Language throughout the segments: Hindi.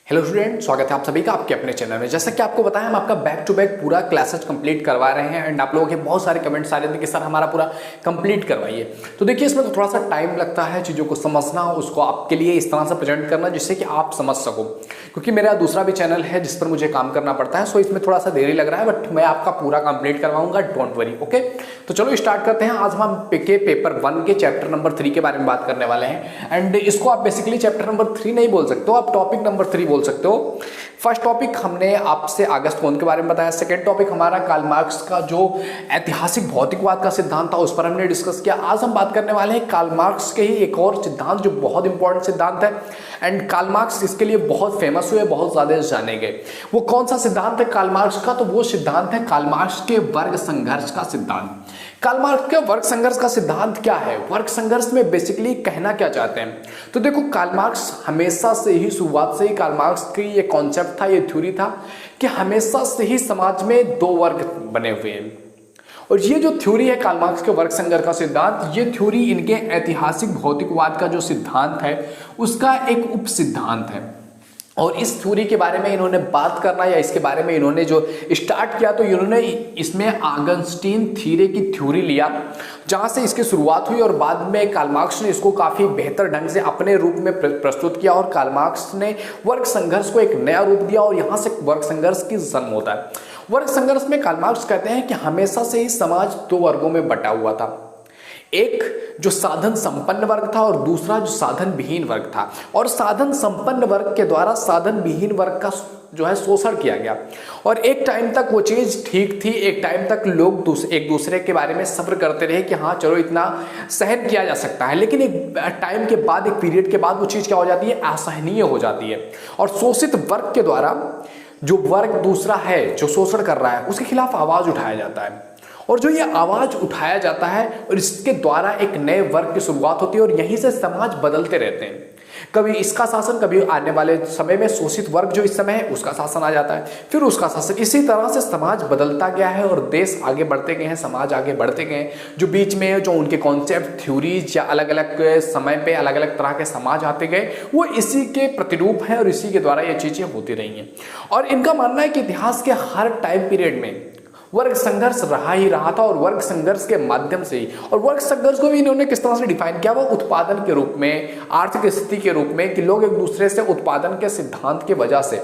हेलो स्टूडेंट, स्वागत है आप सभी का आपके अपने चैनल में। जैसा कि आपको बताया, हम आपका बैक टू बैक पूरा क्लासेस कंप्लीट करवा रहे हैं एंड आप लोगों के बहुत सारे कमेंट्स आ रहे थे कि सर हमारा पूरा कंप्लीट करवाइए। तो देखिए, इसमें तो थोड़ा सा टाइम लगता है चीज़ों को समझना, उसको आपके लिए इस तरह से प्रेजेंट करना जिससे कि आप समझ सको, क्योंकि मेरा दूसरा भी चैनल है जिस पर मुझे काम करना पड़ता है। सो इसमें थोड़ा सा देरी लग रहा है, बट मैं आपका पूरा कंप्लीट करवाऊंगा, डोंट वरी। ओके, तो चलो स्टार्ट करते हैं। आज हम पेपर 1 के चैप्टर नंबर 3 के बारे में बात करने वाले हैं एंड इसको आप बेसिकली चैप्टर नंबर 3 नहीं बोल सकते हो, आप टॉपिक नंबर 3 बोल सकते हो। फर्स्ट टॉपिक हमने आपसे अगस्त कौन के बारे में बताया। सेकंड टॉपिक हमारा कार्ल मार्क्स का जो ऐतिहासिक भौतिकवाद का सिद्धांत था उस पर हमने डिस्कस किया। आज हम बात करने वाले हैं कार्ल मार्क्स के ही एक और सिद्धांत जो बहुत इंपॉर्टेंट सिद्धांत है एंड कार्ल मार्क्स इसके लिए बहुत फेमस हुए, बहुत ज्यादा जाने गए। वो कौन सा सिद्धांत है कार्ल मार्क्स का? तो वो सिद्धांत है कार्ल मार्क्स के वर्ग संघर्ष का सिद्धांत। कार्ल मार्क्स के वर्ग संघर्ष का सिद्धांत क्या है? वर्ग संघर्ष में बेसिकली कहना क्या चाहते हैं? तो देखो, कार्ल मार्क्स हमेशा से ही, शुरुआत से ही कार्ल मार्क्स की ये कॉन्सेप्ट था, ये थ्योरी था कि हमेशा से ही समाज में दो वर्ग बने हुए हैं। और ये जो थ्योरी है कार्ल मार्क्स के वर्ग संघर्ष का सिद्धांत, ये थ्योरी इनके ऐतिहासिक भौतिकवाद का जो सिद्धांत है उसका एक उप सिद्धांत है। और इस थ्योरी के बारे में इन्होंने बात करना या इसके बारे में इन्होंने जो स्टार्ट किया, तो इन्होंने इसमें ऑगस्टीन थ्योरी की थ्योरी लिया, जहां से इसकी शुरुआत हुई और बाद में कार्ल मार्क्स ने इसको काफी बेहतर ढंग से अपने रूप में प्रस्तुत किया और कार्ल मार्क्स ने वर्ग संघर्ष को एक नया रूप दिया और यहां से वर्ग संघर्ष की जन्म होता है। वर्ग संघर्ष में कार्ल मार्क्स कहते हैं कि हमेशा से ही समाज दो वर्गों में बटा हुआ था, एक जो साधन संपन्न वर्ग था और दूसरा जो साधन विहीन वर्ग था। और साधन संपन्न वर्ग के द्वारा साधन विहीन वर्ग का जो है शोषण किया गया और एक टाइम तक वो चीज ठीक थी। एक टाइम तक लोग एक दूसरे के बारे में सब्र करते रहे कि हाँ चलो इतना सहन किया जा सकता है, लेकिन एक टाइम के बाद, एक पीरियड के बाद वो चीज क्या हो जाती है? असहनीय हो जाती है और शोषित वर्ग के द्वारा जो वर्ग दूसरा है जो शोषण कर रहा है उसके खिलाफ आवाज उठाया जाता है। और जो ये आवाज उठाया जाता है और इसके द्वारा एक नए वर्ग की शुरुआत होती है और यहीं से समाज बदलते रहते हैं। कभी इसका शासन, कभी आने वाले समय में शोषित वर्ग जो इस समय है उसका शासन आ जाता है, फिर उसका शासन। इसी तरह से समाज बदलता गया है और देश आगे बढ़ते गए हैं, समाज आगे बढ़ते गए हैं। जो बीच में जो उनके कॉन्सेप्ट, थ्योरीज या अलग अलग समय पे अलग अलग तरह के समाज आते गए, वो इसी के प्रतिरूप है और इसी के द्वारा ये चीजें होती रही हैं। और इनका मानना है कि इतिहास के हर टाइम पीरियड में वर्ग संघर्ष रहा ही रहा था और वर्ग संघर्ष के माध्यम से ही, और वर्ग संघर्ष को भी इन्होंने किस तरह से डिफाइन किया? वो उत्पादन के रूप में, आर्थिक स्थिति के रूप में, कि लोग एक दूसरे से उत्पादन के सिद्धांत के वजह से,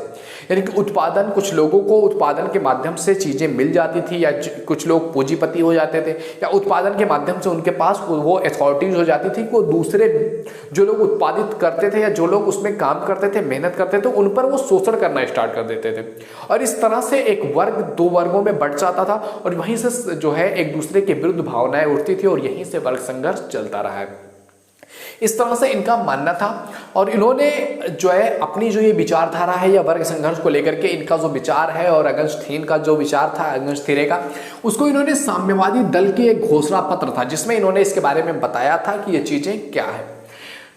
यानी कि उत्पादन, कुछ लोगों को उत्पादन के माध्यम से चीजें मिल जाती थी या कुछ लोग पूंजीपति हो जाते थे या उत्पादन के माध्यम से उनके पास वो अथॉरिटीज हो जाती थी, वो दूसरे जो लोग उत्पादित करते थे या जो लोग उसमें काम करते थे, मेहनत करते थे, उन पर वो शोषण करना स्टार्ट कर देते थे। और इस तरह से एक वर्ग दो वर्गों में बंट जाता था और वहीं से जो है एक दूसरे के विरुद्ध भावनाएं उठती थी और यहीं से वर्ग संघर्ष चलता रहा है। इस तरह से इनका मानना था और इन्होंने जो है अपनी जो ये विचारधारा है या वर्ग संघर्ष को लेकर के इनका जो विचार है और ऑगस्टीन का जो विचार था, ऑगस्टीन थ्योरी का, उसको इन्होंने साम्यवादी दल के एक घोषणा पत्र था जिसमें इन्होंने इसके बारे में बताया था कि ये चीजें क्या है।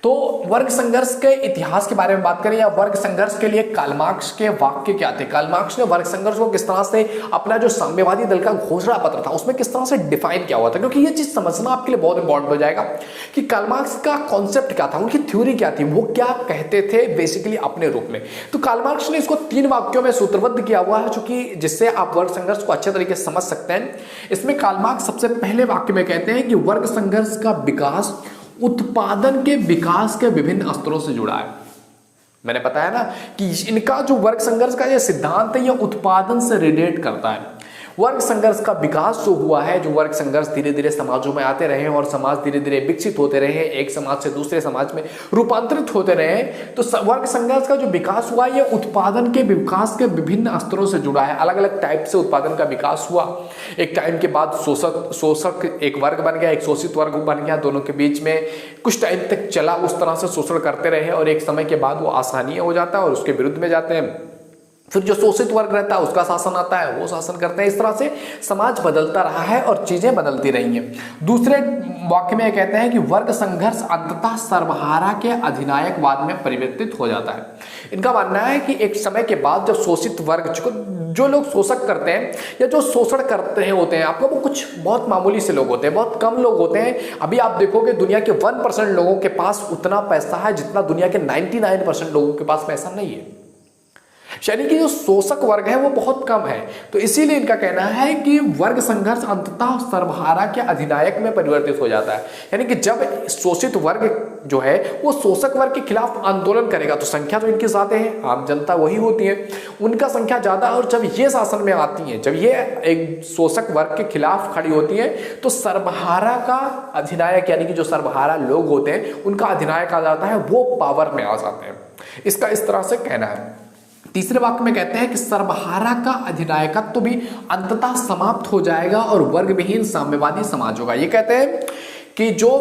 तो वर्ग संघर्ष के इतिहास के बारे में बात करें या वर्ग संघर्ष के लिए कार्ल मार्क्स के वाक्य क्या थे, कार्ल मार्क्स ने वर्ग संघर्ष को किस तरह से अपना जो साम्यवादी दल का घोषणा पत्र था उसमें किस तरह से डिफाइन किया हुआ था, क्योंकि ये चीज समझना आपके लिए बहुत इंपॉर्टेंट हो जाएगा कि कार्ल मार्क्स का कॉन्सेप्ट क्या था, उनकी थ्योरी क्या थी, वो क्या कहते थे बेसिकली अपने रूप में। तो कार्ल मार्क्स ने इसको 3 वाक्यों में सूत्रबद्ध किया हुआ है, चूंकि जिससे आप वर्ग संघर्ष को अच्छे तरीके से समझ सकते हैं। इसमें कार्ल मार्क्स सबसे पहले वाक्य में कहते हैं कि वर्ग संघर्ष का विकास उत्पादन के विकास के विभिन्न स्तरों से जुड़ा है। मैंने बताया ना कि इनका जो वर्ग संघर्ष का ये सिद्धांत है ये उत्पादन से रिलेट करता है। वर्ग संघर्ष का विकास जो हुआ है, जो वर्ग संघर्ष धीरे धीरे समाजों में आते रहे और समाज धीरे धीरे विकसित होते रहे, एक समाज से दूसरे समाज में रूपांतरित होते रहे, तो वर्ग संघर्ष का जो विकास हुआ ये उत्पादन के विकास के विभिन्न स्तरों से जुड़ा है। अलग अलग टाइप से उत्पादन का विकास हुआ। एक टाइम के बाद शोषक एक वर्ग बन गया, एक शोषित वर्ग बन गया, दोनों के बीच में कुछ टाइम तक चला, उस तरह से शोषण करते रहे और एक समय के बाद वो असहनीय हो जाता है और उसके विरुद्ध में जाते हैं। फिर जो शोषित वर्ग रहता है उसका शासन आता है, वो शासन करते हैं। इस तरह से समाज बदलता रहा है और चीजें बदलती रही हैं। दूसरे वाक्य में कहते हैं कि वर्ग संघर्ष अंततः सर्वहारा के अधिनायकवाद में परिवर्तित हो जाता है। इनका मानना है कि एक समय के बाद जब शोषित वर्ग, जो लोग शोषक करते हैं या जो शोषण करते हैं होते हैं, आपको वो कुछ बहुत मामूली से लोग होते हैं, बहुत कम लोग होते हैं। अभी आप देखोगे दुनिया के 1% लोगों के पास उतना पैसा है जितना दुनिया के 99% लोगों के पास पैसा नहीं है। यानी कि जो शोषक वर्ग है वो बहुत कम है। तो इसीलिए इनका कहना है कि वर्ग संघर्ष अंततः सर्वहारा के अधिनायक में परिवर्तित हो जाता है। यानी कि जब शोषित वर्ग जो है वो शोषक वर्ग के खिलाफ आंदोलन करेगा तो संख्या तो इनकी ज्यादा है, आम जनता वही होती है, उनका संख्या ज्यादा, और जब ये शासन में आती है, जब ये एक शोषक वर्ग के खिलाफ खड़ी होती है तो सर्वहारा का अधिनायक यानी कि जो सर्वहारा लोग होते हैं उनका अधिनायक आ जाता है, वो पावर में आ जाते हैं। इसका इस तरह से कहना है। तीसरे वाक्य में कहते हैं कि सर्वहारा का अधिनायकत्व तो भी अंततः समाप्त हो जाएगा और वर्ग विहीन साम्यवादी समाज होगा। ये कहते हैं कि जो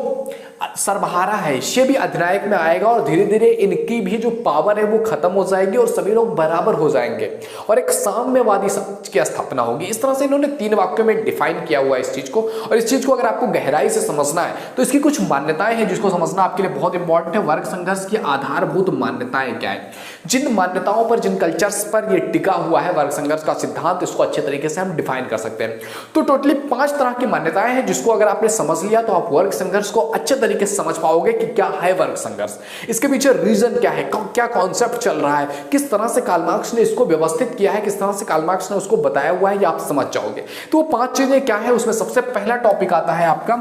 सर्वहारा है ये भी अधिनायक में आएगा और धीरे धीरे इनकी भी जो पावर है वो खत्म हो जाएगी और सभी लोग बराबर हो जाएंगे और एक साम्यवादी समाज की स्थापना होगी। इस तरह से इन्होंने 3 वाक्यों में डिफाइन किया हुआ है इस चीज को। और इस चीज को अगर आपको गहराई से समझना है तो इसकी कुछ मान्यताएं हैं जिसको समझना आपके लिए बहुत इंपॉर्टेंट है। वर्ग संघर्ष की आधारभूत मान्यताएं क्या है, जिन मान्यताओं पर, जिन कल्चर्स पर यह टिका हुआ है वर्ग संघर्ष का सिद्धांत, इसको अच्छे तरीके से हम डिफाइन कर सकते हैं। तो टोटली 5 तरह की मान्यताएं हैं जिसको अगर आपने समझ लिया तो आप वर्ग संघर्ष को अच्छे तरीके से समझ पाओगे कि क्या है वर्ग संघर्ष, इसके पीछे रीजन क्या है, क्या कॉन्सेप्ट चल रहा है, किस तरह से कार्ल मार्क्स ने इसको व्यवस्थित किया है, किस तरह से कार्ल मार्क्स ने उसको बताया हुआ है, ये आप समझ जाओगे। तो वो 5 चीजें क्या है, उसमें सबसे पहला टॉपिक आता है आपका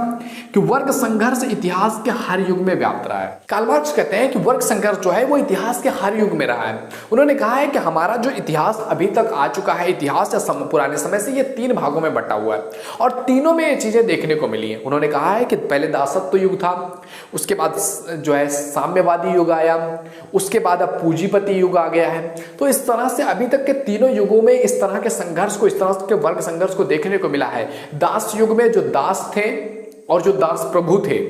कि वर्ग संघर्ष इतिहास के हर युग में व्याप्त रहा है। कार्ल मार्क्स कहते हैं कि वर्ग संघर्ष जो है वो इतिहास के हर युग में रहा है। उन्होंने कहा है कि हमारा जो इतिहास अभी तक आ चुका है, इतिहास या पुराने समय से, ये 3 भागों में बटा हुआ है और तीनों में ये चीजें देखने को मिली है। उन्होंने कहा है कि पहले दासत्व युग था, उसके बाद जो है साम्यवादी युग आया, उसके बाद अब पूंजीपति युग आ गया है। तो इस तरह से अभी तक के तीनों युगों में इस तरह के संघर्ष को, इस तरह के वर्ग संघर्ष को देखने को मिला है। दास युग में जो दास थे और जो दास प्रभु थे,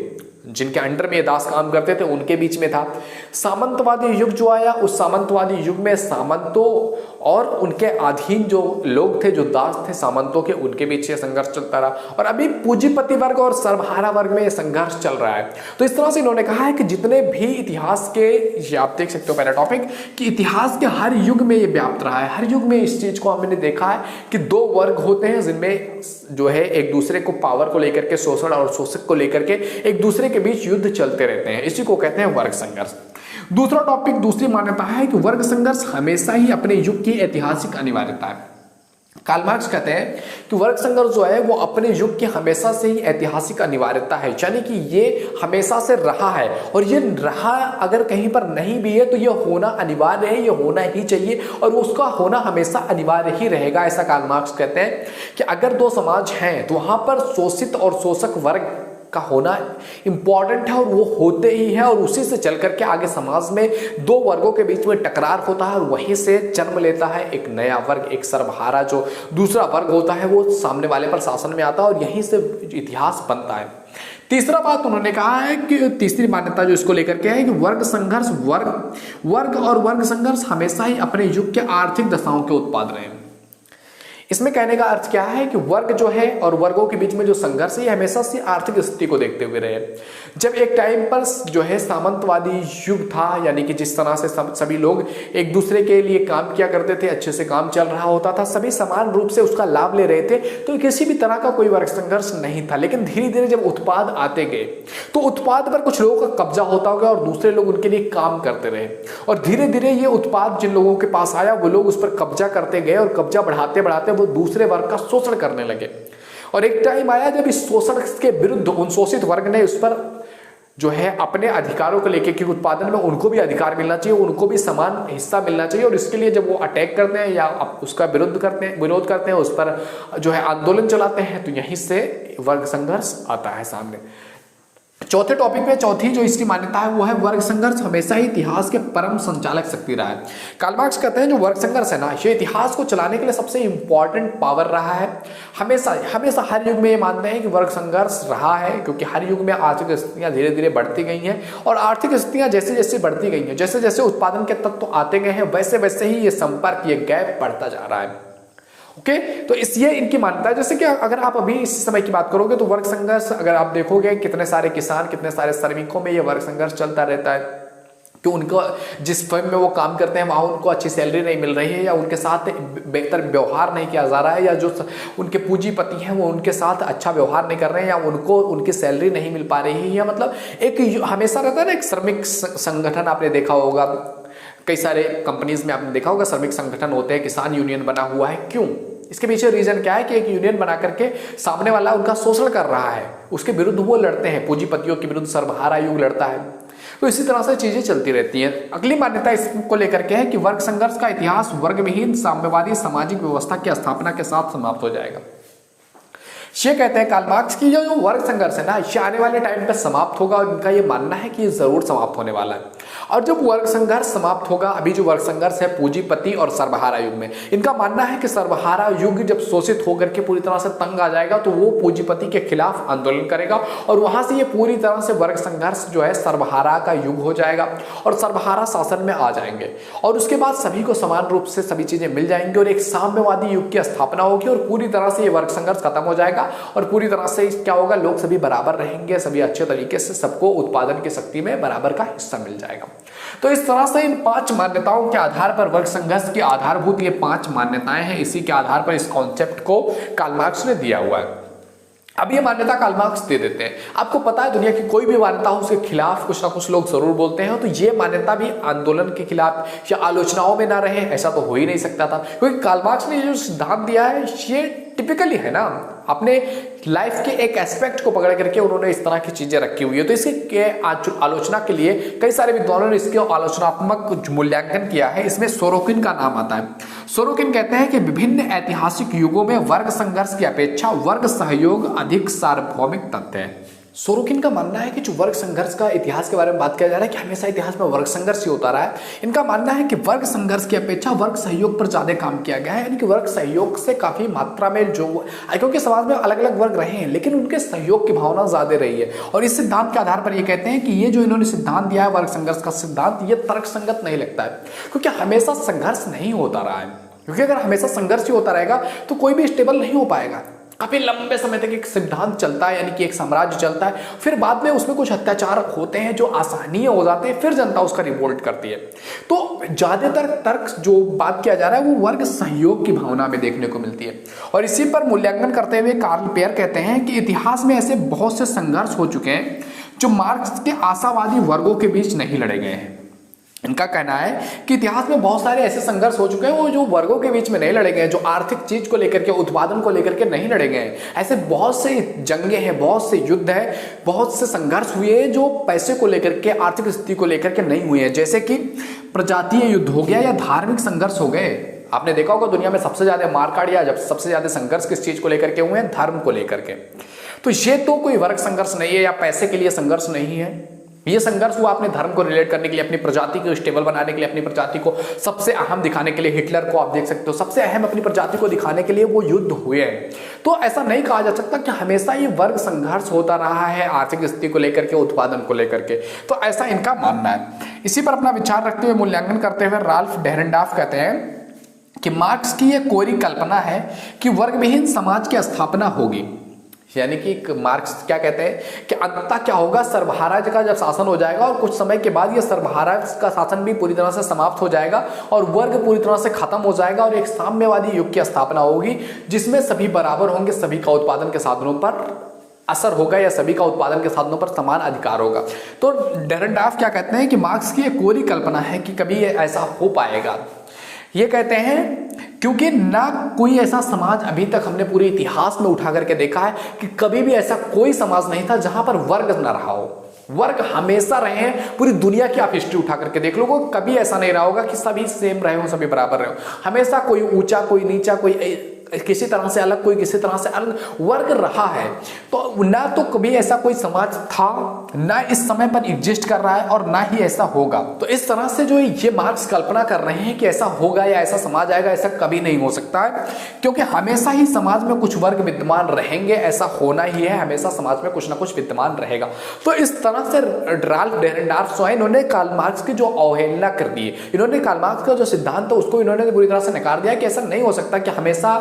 जिनके अंडर में ये दास काम करते थे, उनके बीच में था। सामंतवादी युग जो आया, उस सामंतवादी युग में सामंतों और उनके अधीन जो लोग थे, जो दास थे सामंतों के, उनके बीच ये संघर्ष चलता रहा। और अभी पूंजीपति वर्ग और सर्वहारा वर्ग में ये संघर्ष चल रहा है। तो इस तरह से इन्होंने कहा है कि जितने भी इतिहास के, ये आप देख सकते हो पहला टॉपिक, कि इतिहास के हर युग में ये व्याप्त रहा है। हर युग में इस चीज को हमने देखा है कि 2 वर्ग होते हैं जिनमें जो है एक दूसरे को पावर को लेकर के, शोषण और शोषक को लेकर के एक दूसरे के बीच युद्ध चलते रहते हैं। इसी को कहते हैं वर्ग संघर्ष। दूसरा टॉपिक, दूसरी मान्यता है कि वर्ग संघर्ष हमेशा ही अपने युग की ऐतिहासिक अनिवार्यता है। कार्ल मार्क्स कहते हैं कि वर्ग संघर्ष जो है वो अपने युग की हमेशा से ही ऐतिहासिक अनिवार्यता है, यानी कि ये हमेशा से रहा है और ये रहा, अगर कहीं पर नहीं भी है तो ये होना अनिवार्य है, ये होना ही चाहिए और उसका होना हमेशा अनिवार्य ही रहेगा। ऐसा कार्ल मार्क्स कहते हैं कि अगर 2 समाज हैं तो वहां पर शोषित और शोषक वर्ग का होना इंपॉर्टेंट है और वो होते ही है और उसी से चल करके आगे समाज में 2 वर्गों के बीच में टकरार होता है और वहीं से जन्म लेता है एक नया वर्ग, एक सर्वहारा जो दूसरा वर्ग होता है वो सामने वाले पर शासन में आता है और यहीं से इतिहास बनता है। तीसरा बात उन्होंने कहा है कि तीसरी मान्यता जो इसको लेकर के है कि वर्ग संघर्ष, वर्ग और वर्ग संघर्ष हमेशा ही अपने युग के आर्थिक दशाओं के उत्पाद रहे हैं। इसमें कहने का अर्थ क्या है कि वर्ग जो है और वर्गों के बीच में जो संघर्ष है हमेशा से आर्थिक स्थिति को देखते हुए रहे। जब एक टाइम पर जो है सामंतवादी युग था, यानी कि जिस तरह से सभी लोग एक दूसरे के लिए काम किया करते थे, अच्छे से काम चल रहा होता था, सभी समान रूप से उसका लाभ ले रहे थे, तो किसी भी तरह का कोई वर्ग संघर्ष नहीं था। लेकिन धीरे धीरे जब उत्पाद आते गए तो उत्पाद पर कुछ लोगों का कब्जा होता गया और दूसरे लोग उनके लिए काम करते रहे और धीरे धीरे ये उत्पाद जिन लोगों के पास आया वो लोग उस पर कब्जा करते गए और कब्जा बढ़ाते बढ़ाते वो दूसरे वर्ग का शोषण करने लगे। और एक टाइम आया जब इस शोषण के विरुद्ध उन शोषित वर्ग ने उस पर जो है अपने अधिकारों को लेकर कि उत्पादन में उनको भी अधिकार मिलना चाहिए, उनको भी समान हिस्सा मिलना चाहिए और इसके लिए जब वो अटैक करते हैं या उसका विरोध करते हैं, उस पर जो है आंदोलन चलाते हैं, तो यहीं से वर्ग संघर्ष आता है सामने। चौथे टॉपिक पे चौथी जो इसकी मान्यता है वो है वर्ग संघर्ष हमेशा ही इतिहास के परम संचालक शक्ति रहा है। कार्ल मार्क्स कहते हैं जो वर्ग संघर्ष है ना, ये इतिहास को चलाने के लिए सबसे इंपॉर्टेंट पावर रहा है। हमेशा हर युग में ये मानते हैं कि वर्ग संघर्ष रहा है, क्योंकि हर युग में आर्थिक स्थितियां धीरे धीरे बढ़ती गई हैं और आर्थिक स्थितियां जैसे जैसे बढ़ती गई हैं, जैसे जैसे उत्पादन के तत्व आते गए हैं, वैसे वैसे ही ये संपर्क, ये गैप बढ़ता जा रहा है। ओके, तो ये इनकी मान्यता है। जैसे कि अगर आप अभी इस समय की बात करोगे तो वर्ग संघर्ष अगर आप देखोगे कितने सारे किसान, कितने सारे श्रमिकों में ये वर्ग संघर्ष चलता रहता है कि उनको जिस फर्म में वो काम करते हैं वहाँ उनको अच्छी सैलरी नहीं मिल रही है या उनके साथ बेहतर व्यवहार नहीं किया जा रहा है, या जो उनके पूंजीपति हैं वो उनके साथ अच्छा व्यवहार नहीं कर रहे हैं या उनको उनकी सैलरी नहीं मिल पा रही है, या मतलब एक हमेशा रहता है ना एक श्रमिक संगठन, आपने देखा होगा कई सारे कंपनीज में आपने देखा होगा श्रमिक संगठन होते हैं, किसान यूनियन बना हुआ है। क्यों? इसके पीछे रीजन क्या है कि एक यूनियन बना करके सामने वाला उनका शोषण कर रहा है, उसके विरुद्ध वो लड़ते हैं, पूंजीपतियों के विरुद्ध सर्वहारा युग लड़ता है। तो इसी तरह से चीजें चलती रहती हैं। अगली मान्यता इसको लेकर के है कि वर्ग संघर्ष का इतिहास वर्ग विहीन साम्यवादी सामाजिक व्यवस्था की स्थापना के साथ समाप्त हो जाएगा। ये कहते हैं कार्ल मार्क्स की जो वर्ग संघर्ष है ना, ये आने वाले टाइम पे समाप्त होगा और इनका ये मानना है कि ये जरूर समाप्त होने वाला है। और जब वर्ग संघर्ष समाप्त होगा, अभी जो वर्ग संघर्ष है पूंजीपति और सर्वहारा युग में, इनका मानना है कि सर्वहारा युग जब शोषित होकर के पूरी तरह से तंग आ जाएगा तो वो पूंजीपति के खिलाफ आंदोलन करेगा और वहां से ये पूरी तरह से वर्ग संघर्ष जो है सर्वहारा का युग हो जाएगा और सर्वहारा शासन में आ जाएंगे और उसके बाद सभी को समान रूप से सभी चीजें मिल जाएंगी और एक साम्यवादी युग की स्थापना होगी और पूरी तरह से ये वर्ग संघर्ष खत्म हो जाएगा और पूरी तरह से क्या होगा, लोग सभी बराबर रहेंगे, सभी अच्छे तरीके से सबको उत्पादन की शक्ति में बराबर का हिस्सा मिल जाएगा। तो इस तरह से इन 5 मान्यताओं के आधार पर वर्ग संघर्ष की आधारभूत ये 5 मान्यताएं हैं। इसी के आधार पर इस कॉन्सेप्ट को कार्ल मार्क्स ने दिया हुआ है। अब ये मान्यता कार्ल मार्क्स दे देते हैं। आपको पता है दुनिया की कोई भी मान्यता हो उसके खिलाफ कुछ ना कुछ लोग जरूर बोलते हैं, तो ये मान्यता भी आंदोलन के खिलाफ या आलोचनाओं में ना रहे ऐसा तो हो ही नहीं सकता था, क्योंकि कार्ल मार्क्स ने जो सिद्धांत दिया है ये टिपिकली है ना, अपने लाइफ के एक एस्पेक्ट को पकड़ करके उन्होंने इस तरह की चीजें रखी हुई है। तो इसके आलोचना के लिए कई सारे विद्वानों ने इसके आलोचनात्मक मूल्यांकन किया है। इसमें सोरोकिन का नाम आता है। सोरोकिन कहते हैं कि विभिन्न ऐतिहासिक युगों में वर्ग संघर्ष की अपेक्षा वर्ग सहयोग अधिक सार्वभौमिक तथ्य है। सोरोकिन का मानना है कि जो वर्ग संघर्ष का इतिहास के बारे में बात किया जा रहा है कि हमेशा इतिहास में वर्ग संघर्ष ही होता रहा है। इनका मानना है कि वर्ग संघर्ष की अपेक्षा वर्ग सहयोग पर ज्यादा काम किया गया है, यानी कि वर्ग सहयोग से काफी मात्रा में जो, क्योंकि समाज में अलग अलग वर्ग रहे हैं लेकिन उनके सहयोग की भावना ज्यादा रही है। और इस सिद्धांत के आधार पर ये कहते हैं कि ये जो इन्होंने सिद्धांत दिया है वर्ग संघर्ष का सिद्धांत, ये तर्कसंगत नहीं लगता है, क्योंकि हमेशा संघर्ष नहीं होता रहा है। क्योंकि अगर हमेशा संघर्ष ही होता रहेगा तो कोई भी स्टेबल नहीं हो पाएगा। काफी लंबे समय तक एक सिद्धांत चलता है, यानी कि एक साम्राज्य चलता है, फिर बाद में उसमें कुछ अत्याचार होते हैं जो आसानी हो जाते हैं, फिर जनता उसका रिवोल्ट करती है। तो ज्यादातर तर्क जो बात किया जा रहा है वो वर्ग सहयोग की भावना में देखने को मिलती है। और इसी पर मूल्यांकन करते हुए कार्ल पेयर कहते हैं कि इतिहास में ऐसे बहुत से संघर्ष हो चुके हैं जो मार्क्स के आशावादी वर्गों के बीच नहीं लड़े गए हैं। इनका कहना है कि इतिहास में बहुत सारे ऐसे संघर्ष हो चुके हैं वो जो वर्गों के बीच में नहीं लड़े गए, जो आर्थिक चीज को लेकर के, उत्पादन को लेकर के नहीं लड़े गए। ऐसे बहुत से जंगे हैं, बहुत से युद्ध हैं, बहुत से संघर्ष हुए हैं जो पैसे को लेकर के, आर्थिक स्थिति को लेकर के नहीं हुए हैं, जैसे कि प्रजातीय युद्ध हो गया या धार्मिक संघर्ष हो गए। आपने देखा होगा दुनिया में सबसे ज्यादा मारकाट या जब सबसे ज्यादा संघर्ष किस चीज को लेकर के हुए हैं, धर्म को लेकर के। तो ये तो कोई वर्ग संघर्ष नहीं है या पैसे के लिए संघर्ष नहीं है। ये संघर्ष हुआ अपने धर्म को रिलेट करने के लिए, अपनी प्रजाति को स्टेबल बनाने के लिए, अपनी प्रजाति को सबसे अहम दिखाने के लिए। हिटलर को आप देख सकते हो, सबसे अहम अपनी प्रजाति को दिखाने के लिए वो युद्ध हुए हैं। तो ऐसा नहीं कहा जा सकता कि हमेशा ये वर्ग संघर्ष होता रहा है आर्थिक स्थिति को लेकर के, उत्पादन को लेकर के। तो ऐसा इनका मानना है। इसी पर अपना विचार रखते हुए, मूल्यांकन करते हुए राल्फ डेहरेनडॉर्फ कहते हैं कि मार्क्स की यह कोरी कल्पना है कि वर्ग विहीन समाज की स्थापना होगी। यानी कि मार्क्स क्या कहते हैं कि अंततः क्या होगा, सर्वहारा का जब शासन हो जाएगा और कुछ समय के बाद ये सर्वहारा का शासन भी पूरी तरह से समाप्त हो जाएगा और वर्ग पूरी तरह से खत्म हो जाएगा और एक साम्यवादी युग की स्थापना होगी जिसमें सभी बराबर होंगे, सभी का उत्पादन के साधनों पर असर होगा या सभी का उत्पादन के साधनों पर समान अधिकार होगा। तो डेहरेनडॉर्फ क्या कहते हैं कि मार्क्स की एक कोरी कल्पना है कि कभी ऐसा हो पाएगा। ये कहते हैं क्योंकि ना कोई ऐसा समाज अभी तक हमने पूरे इतिहास में उठा करके देखा है कि कभी भी ऐसा कोई समाज नहीं था जहां पर वर्ग न रहा हो। वर्ग हमेशा रहे हैं। पूरी दुनिया की आप हिस्ट्री उठा करके देख लो, कभी ऐसा नहीं रहा होगा कि सभी सेम रहे हो, सभी बराबर रहे हो। हमेशा कोई ऊंचा, कोई नीचा, कोई किसी तरह से अलग, कोई किसी तरह से अलग वर्ग रहा है। तो ना तो कभी ऐसा कोई समाज था, ना इस समय पर एग्जिस्ट कर रहा है और ना ही ऐसा होगा। तो इस तरह से जो ये मार्क्स कल्पना कर रहे हैं कि ऐसा होगा या ऐसा समाज आएगा, ऐसा कभी नहीं हो सकता है, क्योंकि हमेशा ही समाज में कुछ वर्ग विद्यमान रहेंगे, ऐसा होना ही है। हमेशा समाज में कुछ ना कुछ विद्यमान रहेगा। तो इस तरह से राल्फ डेहरेनडॉर्फ जो है, इन्होंने कार्ल मार्क्स की जो अवहेलना कर दी है, इन्होंने कार्ल मार्क्स का जो सिद्धांत है उसको इन्होंने पूरी तरह से नकार दिया कि ऐसा नहीं हो सकता कि हमेशा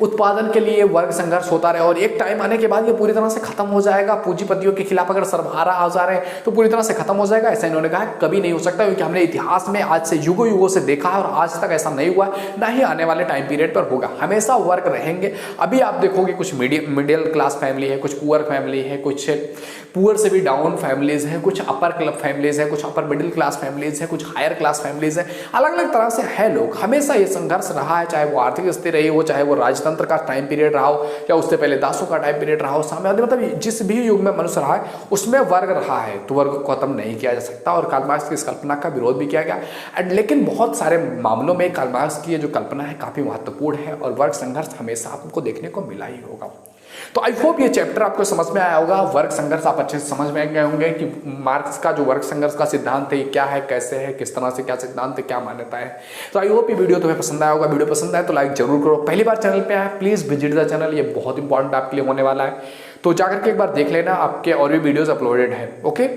उत्पादन के लिए वर्ग संघर्ष होता रहे और एक टाइम आने के बाद ये पूरी तरह से खत्म हो जाएगा। पूंजीपतियों के खिलाफ अगर सर्वहारा औजार है तो पूरी तरह से खत्म हो जाएगा, ऐसा इन्होंने कहा है कभी नहीं हो सकता, क्योंकि हमने इतिहास में आज से युगों युगों से देखा है और आज तक ऐसा नहीं हुआ, ना ही आने वाले टाइम पीरियड पर होगा। हमेशा वर्क रहेंगे। अभी आप देखोगे कुछ मिडिल क्लास फैमिली है, कुछ पुअर फैमिली है, कुछ पुअर से भी डाउन फैमिलीज है, कुछ अपर क्लब फैमिलीज है, कुछ अपर मिडिल क्लास फैमिलीज है, कुछ हायर क्लास फैमिलीज है, अलग अलग तरह से है लोग। हमेशा ये संघर्ष रहा है, चाहे वो आर्थिक स्थिति रही हो, चाहे वो राजतंत्र का टाइम पीरियड रहा हो, या उससे पहले दासों का टाइम पीरियड रहा हो, साम्यवादी मतलब जिस भी युग में मनुष्य रहा है उसमें वर्ग रहा है, तो वर्ग को खत्म नहीं किया जा सकता। और कार्ल मार्क्स की इस कल्पना का विरोध भी किया गया एंड लेकिन बहुत सारे मामलों में कार्ल मार्क्स की ये जो कल्पना है काफी महत्वपूर्ण है और वर्ग संघर्ष हमेशा आपको देखने को मिला ही होगा। तो आई होप ये चैप्टर आपको समझ में आया होगा। वर्ग संघर्ष आप अच्छे से समझ में गए होंगे कि मार्क्स का जो वर्ग संघर्ष का सिद्धांत है क्या है, कैसे है, किस तरह से क्या सिद्धांत है, क्या मान्यता है। तो आई होप ये वीडियो तुम्हें पसंद आया होगा। वीडियो पसंद आए तो लाइक जरूर करो। पहली बार चैनल पे आए प्लीज विजिट द चैनल, ये बहुत इंपॉर्टेंट आपके लिए होने वाला है, तो जाकर के एक बार देख लेना, आपके और भी वीडियोज अपलोडेड है। ओके,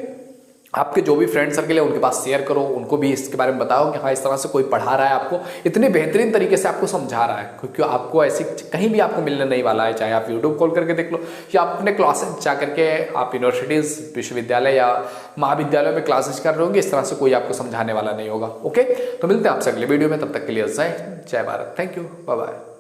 आपके जो भी फ्रेंड सर्कल है उनके पास शेयर करो, उनको भी इसके बारे में बताओ कि हाँ इस तरह से कोई पढ़ा रहा है, आपको इतने बेहतरीन तरीके से आपको समझा रहा है, क्योंकि आपको ऐसी कहीं भी आपको मिलने नहीं वाला है। चाहे आप यूट्यूब खोल करके देख लो या आप अपने क्लासेस जा करके आप यूनिवर्सिटीज़, विश्वविद्यालय या महाविद्यालय में क्लासेस कर रहे होंगे, इस तरह से कोई आपको समझाने वाला नहीं होगा। ओके, तो मिलते हैं आपसे अगले वीडियो में, तब तक के लिए जय Bharat, thank you, bye bye.